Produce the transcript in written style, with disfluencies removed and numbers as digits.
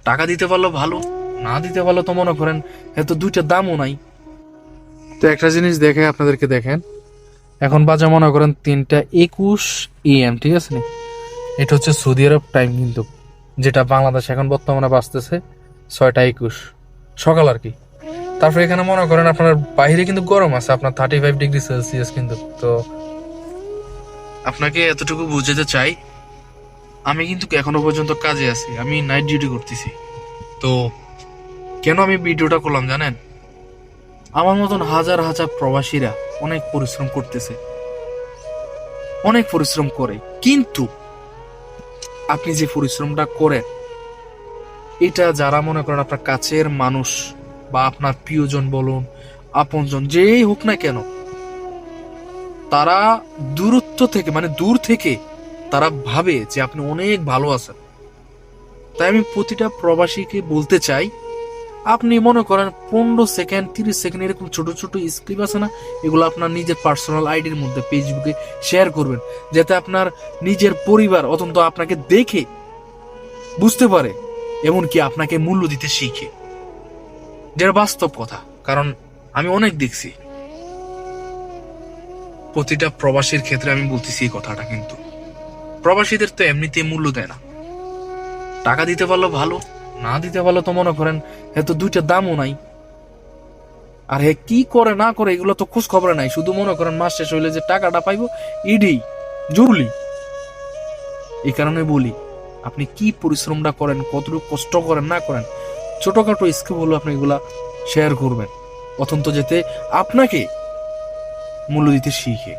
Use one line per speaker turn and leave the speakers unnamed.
টাকা দিতে পারলো ভালো, না দিতে পারলো তো মনে করেন এত দুইটা দামও নাই। তো একটা জিনিস দেখে আপনাদেরকে দেখেন, এখন বাজে মনে করেন 3টা 21 AM, ঠিক আছে নি? এটা হচ্ছে সৌদি আরব টাইম কিন্তু, যেটা বাংলাদেশ এখন বর্তমানে বাজতেছে 6টা 21 সকাল আর কি। তারপরে এখানে মনে করেন আপনার বাইরে কিন্তু গরম আছে, আপনার 35°C কিন্তু। তো আপনাকে এতটুকু বুঝাতে চাই, আমি কিন্তু এখনো পর্যন্ত কাজে আছি, আমি নাইট ডিউটি করতেছি। তো কেন আমি ভিডিওটা করলাম জানেন? আমার মতন হাজার হাজার প্রবাসীরা অনেক পরিশ্রম করতেছে, অনেক পরিশ্রম করে, কিন্তু আপনি যে পরিশ্রমটা করেন, এটা যারা মনে করেন আপনার কাছের মানুষ বা আপনার প্রিয়জন বলুন, আপনজন যেই হোক না কেন, তারা দূরত্ব থেকে মানে দূর থেকে তারা ভাবে যে আপনি অনেক ভালো আছেন। তাই আমি প্রতিটা প্রবাসীকে বলতে চাই, আপনি মনে করেন 15 সেকেন্ড 30 সেকেন্ড এরকম ছোট ছোট স্ক্রিপ আছে না, এগুলো আপনার নিজের পার্সোনাল আইডির মধ্যে ফেসবুকে শেয়ার করবেন, যাতে আপনার নিজের পরিবার অন্তত আপনাকে দেখে বুঝতে পারে, এমনকি আপনাকে মূল্য দিতে শিখে। যেটা বাস্তব কথা, কারণ আমি অনেক দেখছি। প্রতিটা প্রবাসীর ক্ষেত্রে আমি বলতেছি এই কথাটা, কিন্তু প্রবাসীদের তো এমনিতেই মূল্য দেয় না। টাকা দিতে পারলো ভালো, না দিতে পারলো তো মনে করেন এত দুইটা দামও নাই। আর হে কি করে না করে এগুলো তো খোঁজ খবর নাই, শুধু মনে করেন মাস শেষ হইলে যে টাকাটা পাইবো এটাই জরুরি। এই কারণে বলি, আপনি কি পরিশ্রমটা করেন, কতটুকু কষ্ট করেন না করেন, ছোটখাটো স্কিপ হলো আপনি এগুলা শেয়ার করবেন, অত্যন্ত যেতে আপনাকে মূল্য দিতে শিখে।